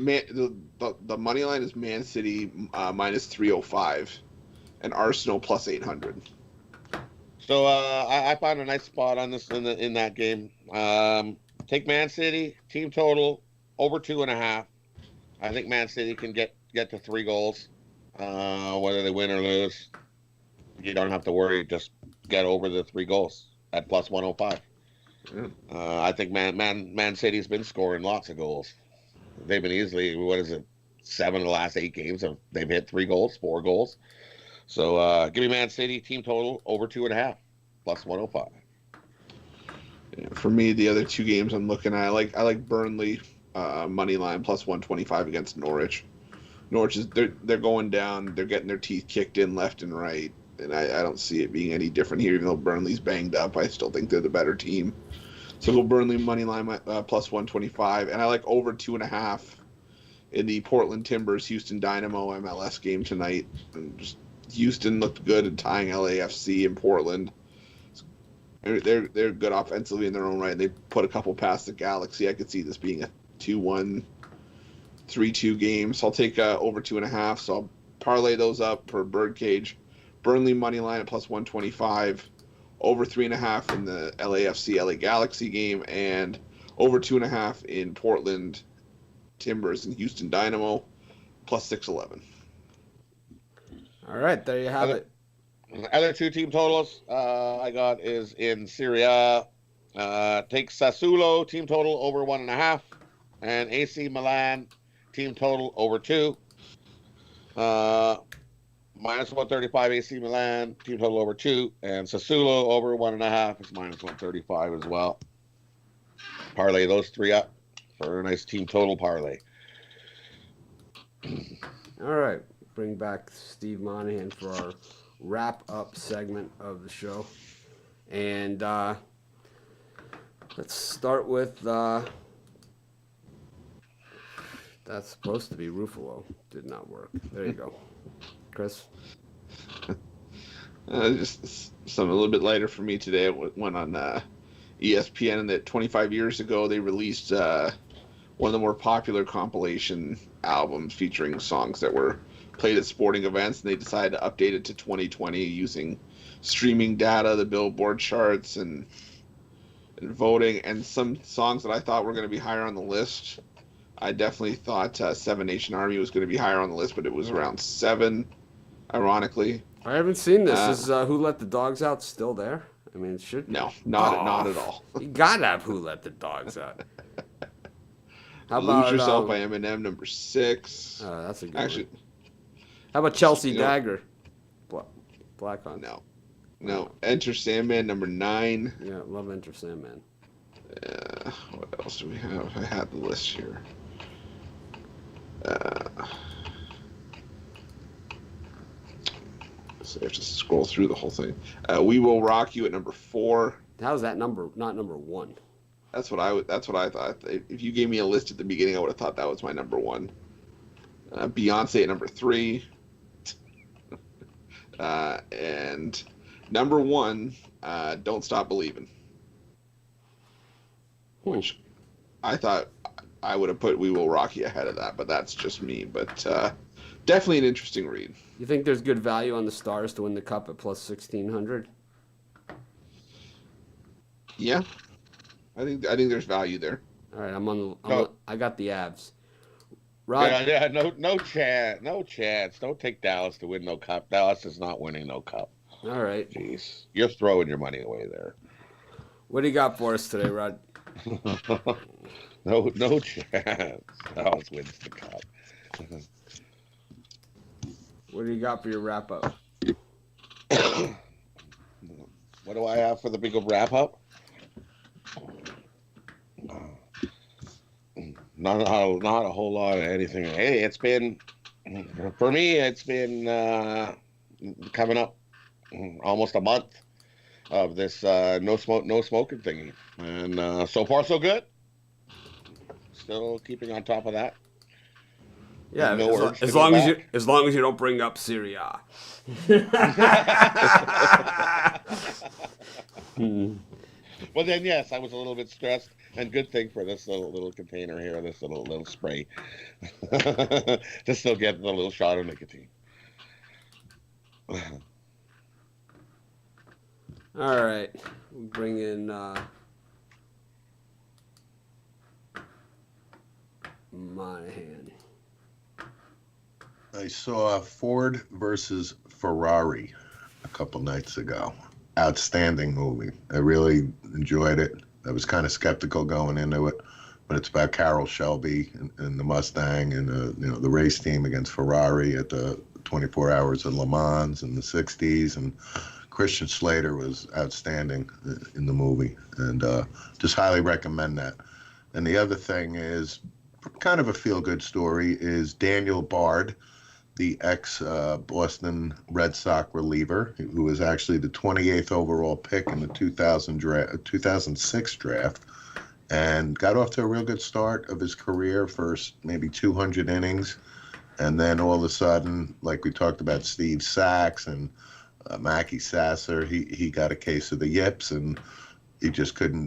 The money line is Man City minus 305, and Arsenal plus 800. So I found a nice spot on this in that game. Take Man City team total over 2.5. I think Man City can get to 3 goals. Whether they win or lose, you don't have to worry. Just get over the 3 goals at plus 105. Yeah. I think Man City's been scoring lots of goals. They've been easily, 7 of the last 8 games they've hit 3 goals, 4 goals. So give me Man City team total over 2.5 plus 105. Yeah, for me, the other 2 games I'm looking at, I like Burnley money line plus 125 against Norwich. Norwich they're going down. They're getting their teeth kicked in left and right, and I don't see it being any different here. Even though Burnley's banged up, I still think they're the better team. So go Burnley money line plus 125, and I like over 2.5 in the Portland Timbers Houston Dynamo MLS game tonight. And just Houston looked good at tying LAFC in Portland. They're good offensively in their own right. They put a couple past the Galaxy. I could see this being a 2-1, 3-2 game. So I'll take over 2.5. So I'll parlay those up for Birdcage. Burnley money line at plus 125, over 3.5 in the LAFC LA Galaxy game, and over 2.5 in Portland Timbers and Houston Dynamo, plus 611. All right, there you have it. Other 2 team totals I got is in Serie A. Take Sassuolo team total over 1.5, and AC Milan team total over 2. Minus 135 AC Milan, team total over 2, and Sassuolo over 1.5 is minus 135 as well. Parlay those 3 up for a nice team total parlay. All right, bring back Steve Monahan for our wrap-up segment of the show. And let's start with, that's supposed to be Ruffalo. Did not work. There you go. Chris? Just something a little bit lighter for me today. It went on ESPN, and that 25 years ago they released one of the more popular compilation albums featuring songs that were played at sporting events, and they decided to update it to 2020 using streaming data, the Billboard charts, and voting, and some songs that I thought were going to be higher on the list. I definitely thought Seven Nation Army was going to be higher on the list, but it was around 7, ironically. I haven't seen this. Is Who Let the Dogs Out still there? I mean, it should be. No, not at all. You gotta have Who Let the Dogs Out. How Lose about Yourself by Eminem, number 6. That's a good Actually, one. How about Chelsea you know- Dagger? Black on. no. Enter Sandman, number 9. Yeah, love Enter Sandman. What else do we have? I had the list here. So I have to scroll through the whole thing. We Will Rock You at number 4. How's that number not number 1? That's what I thought. If you gave me a list at the beginning, I would have thought that was my number 1. Beyonce at number 3. And number 1, Don't Stop Believing. Which I thought I would have put We Will Rock You ahead of that, but that's just me. But definitely an interesting read. You think there's good value on the Stars to win the Cup at plus 1,600? Yeah, I think there's value there. All right, I got the Avs. Rod, Yeah, no chance. Don't take Dallas to win no cup. Dallas is not winning no cup. all right. Jeez, you're throwing your money away there. What do you got for us today, Rod? No chance. Dallas wins the cup. What do you got for your wrap up? What do I have for the big wrap up? Not a whole lot of anything. Hey, it's been for me. It's been coming up almost a month of this no smoking thingy, and so far so good. Still keeping on top of that. Yeah, No urge to as go long back. as you don't bring up Syria. Well, then yes, I was a little bit stressed, and good thing for this little container here, this little spray, to still get the little shot of nicotine. All right, we'll bring in Monahan. I saw Ford versus Ferrari a couple nights ago. Outstanding movie. I really enjoyed it. I was kind of skeptical going into it, but it's about Carroll Shelby and the Mustang and the race team against Ferrari at the 24 Hours of Le Mans in the 60s, and Christian Slater was outstanding in the movie, and just highly recommend that. And the other thing is kind of a feel-good story is Daniel Bard, the ex-Boston Red Sox reliever, who was actually the 28th overall pick in the 2006 draft, and got off to a real good start of his career, first maybe 200 innings, and then all of a sudden, like we talked about Steve Sachs and Mackie Sasser, he got a case of the yips, and he just couldn't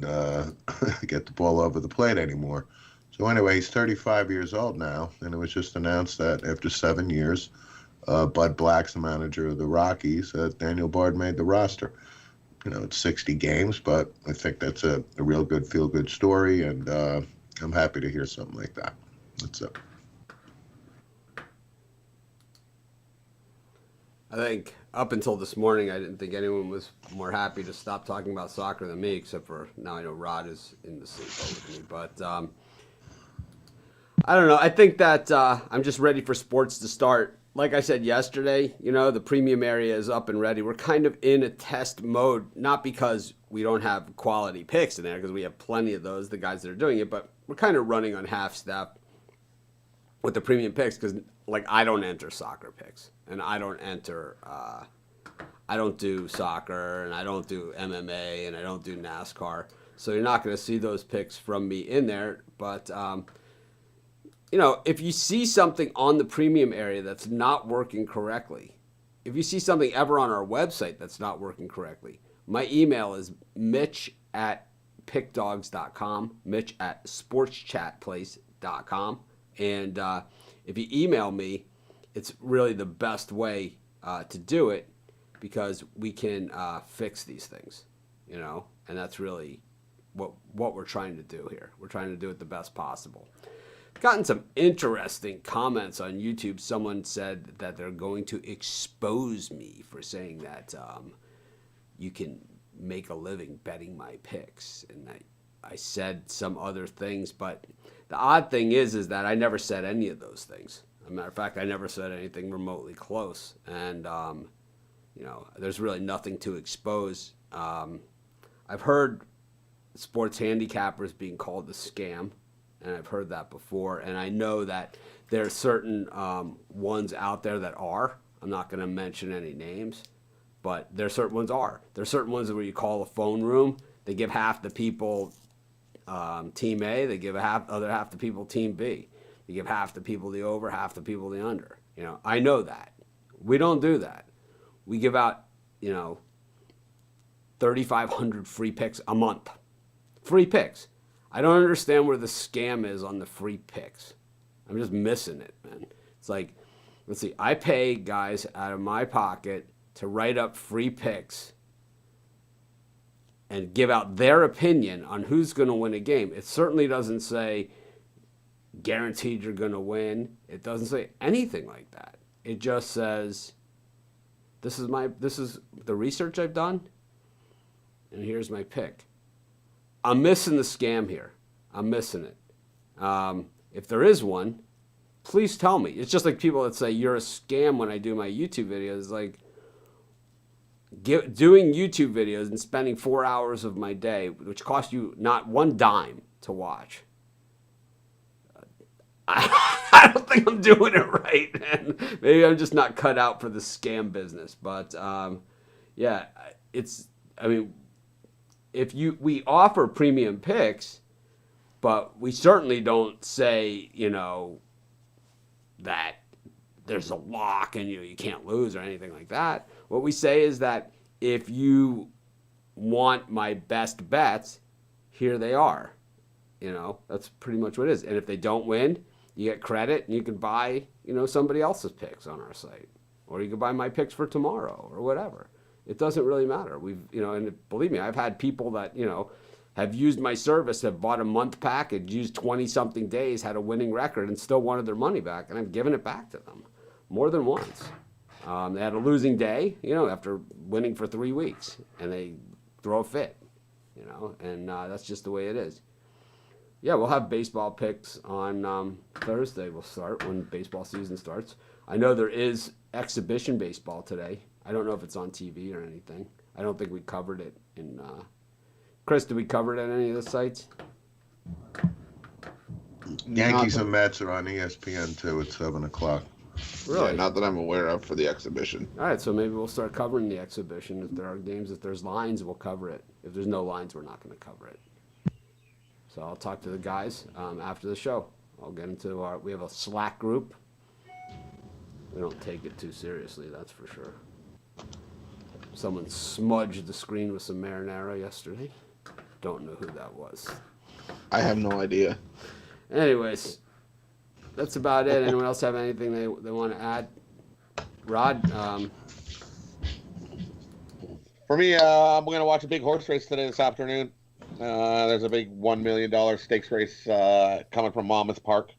get the ball over the plate anymore. So anyway, he's 35 years old now, and it was just announced that after 7 years, Bud Black's the manager of the Rockies, Daniel Bard made the roster. It's 60 games, but I think that's a real good feel-good story, and I'm happy to hear something like that. That's it. I think up until this morning, I didn't think anyone was more happy to stop talking about soccer than me, except for now I know Rod is in the same boat with me. But I don't know. I think that I'm just ready for sports to start like I said yesterday, the premium area is up and ready. We're kind of in a test mode, not because we don't have quality picks in there, because we have plenty of those, the guys that are doing it, but we're kind of running on half step with the premium picks because, like, I don't enter soccer picks, and I don't enter, I don't do soccer, and I don't do MMA, and I don't do NASCAR. So you're not going to see those picks from me in there, but if you see something on the premium area that's not working correctly, if you see something ever on our website that's not working correctly, my email is mitch@pickdogs.com, mitch@sportschatplace.com. And if you email me, it's really the best way to do it because we can fix these things, and that's really what we're trying to do here. We're trying to do it the best possible. Gotten some interesting comments on YouTube. Someone said that they're going to expose me for saying that you can make a living betting my picks, and I said some other things, but the odd thing is that I never said any of those things. As a matter of fact, I never said anything remotely close, and there's really nothing to expose. I've heard sports handicappers being called a scam. And I've heard that before, and I know that there are certain ones out there that are. I'm not going to mention any names, but there are certain ones are. There are certain ones where you call a phone room, they give half the people Team A, they give other half the people Team B. They give half the people the over, half the people the under. I know that. We don't do that. We give out, 3,500 free picks a month. Free picks. I don't understand where the scam is on the free picks. I'm just missing it, man. It's like, let's see, I pay guys out of my pocket to write up free picks and give out their opinion on who's going to win a game. It certainly doesn't say guaranteed you're going to win. It doesn't say anything like that. It just says this is the research I've done, and here's my pick. I'm missing the scam here. I'm missing it. If there is one, please tell me. It's just like people that say you're a scam when I do my YouTube videos. Like doing YouTube videos and spending 4 hours of my day, which cost you not one dime to watch. I don't think I'm doing it right, man. Maybe I'm just not cut out for the scam business. But we offer premium picks, but we certainly don't say, that there's a lock and you can't lose or anything like that. What we say is that if you want my best bets, here they are. That's pretty much what it is. And if they don't win, you get credit and you can buy, somebody else's picks on our site, or you can buy my picks for tomorrow or whatever. It doesn't really matter. And believe me, I've had people that, have used my service, have bought a month package, used 20-something days, had a winning record, and still wanted their money back, and I've given it back to them more than once. They had a losing day, after winning for 3 weeks, and they throw a fit, and that's just the way it is. Yeah, we'll have baseball picks on Thursday. We'll start when baseball season starts. I know there is exhibition baseball today. I don't know if it's on TV or anything. I don't think we covered it in... Chris, did we cover it at any of the sites? Yankees and Mets are on ESPN too at 7 o'clock. Really? Yeah, not that I'm aware of for the exhibition. All right, so maybe we'll start covering the exhibition. If there are games, if there's lines, we'll cover it. If there's no lines, we're not going to cover it. So I'll talk to the guys after the show. I'll get into we have a Slack group. We don't take it too seriously, that's for sure. Someone smudged the screen with some marinara yesterday. Don't know who that was. I have no idea. Anyways, that's about it. Anyone else have anything they want to add? Rod? For me, I'm going to watch a big horse race this afternoon. There's a big $1 million stakes race coming from Monmouth Park,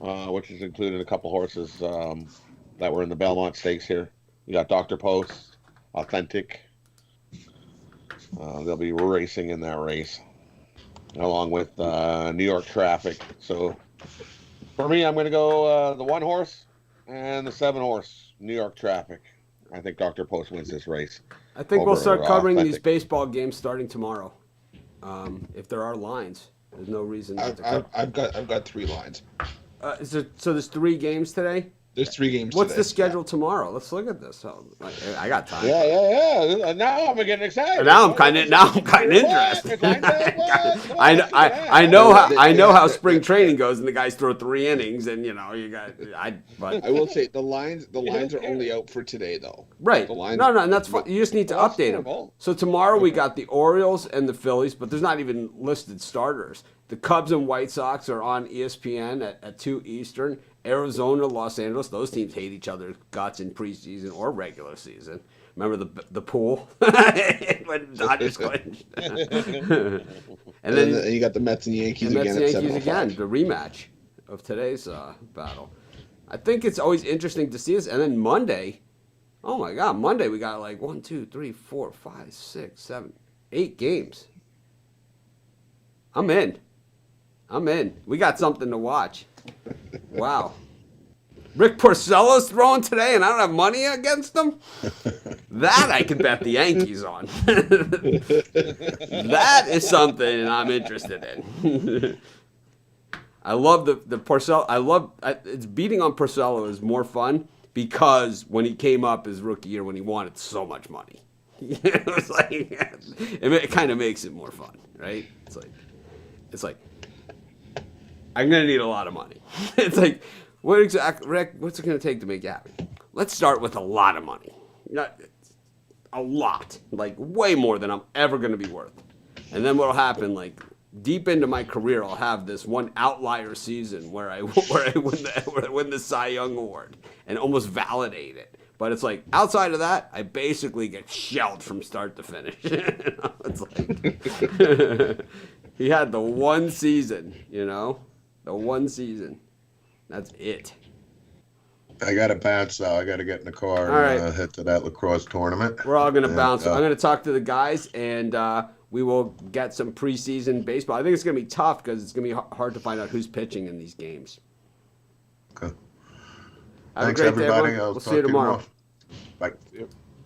which has included a couple horses that were in the Belmont Stakes here. You got Dr. Post, Authentic. They'll be racing in that race, along with New York Traffic. So for me, I'm going to go the one horse, And the 7-horse, New York Traffic. I think Dr. Post wins this race. I think we'll Over, start covering I these think- baseball games starting tomorrow. If there are lines, there's no reason not to cover. I've got 3 lines. So there's 3 games today? There's 3 games. What's today. the schedule tomorrow? Let's look at this. Oh, I got time. Yeah. Now I'm getting excited. Now I'm kind of interested. What? I know how spring training goes, and the guys throw 3 innings, and you got But I will say the lines are only out for today though. right, The lines, no, and that's fine. You just need to Well, update them. well. So tomorrow we got the Orioles and the Phillies, but there's not even listed starters. The Cubs and White Sox are on ESPN at 2 Eastern. Arizona, Los Angeles, those teams hate each other's guts in preseason or regular season. Remember the pool when Dodgers clinched. and then you got the Mets and Yankees and again Mets at Yankees again, 7:05. the rematch of today's battle. I think it's always interesting to see this. And then Monday, oh my God, Monday we got like 1, 2, 3, 4, 5, 6, 7, 8 games. I'm in. We got something to watch. Wow. Rick Porcello's throwing today, and I don't have money against him? That I can bet the Yankees on. That is something I'm interested in. I love the Porcello. It's beating on Porcello is more fun because when he came up his rookie year, when he wanted so much money, it was like it kind of makes it more fun, right? It's like I'm gonna need a lot of money. It's like, Rick? What's it gonna take to make it happen? Let's start with a lot of money. A lot, like way more than I'm ever gonna be worth. And then what'll happen, like deep into my career, I'll have this one outlier season where I win the Cy Young Award and almost validate it. But it's like outside of that, I basically get shelled from start to finish. It's like he had the one season, the one season. That's it. I got to bounce, though. I got to get in the car All and right. head to that lacrosse tournament. We're all going to And, bounce. I'm going to talk to the guys, and we will get some preseason baseball. I think it's going to be tough because it's going to be hard to find out who's pitching in these games. Okay. Have Thanks, a great everybody. day, everyone. I'll We'll talk see you to tomorrow. Bye. Yep.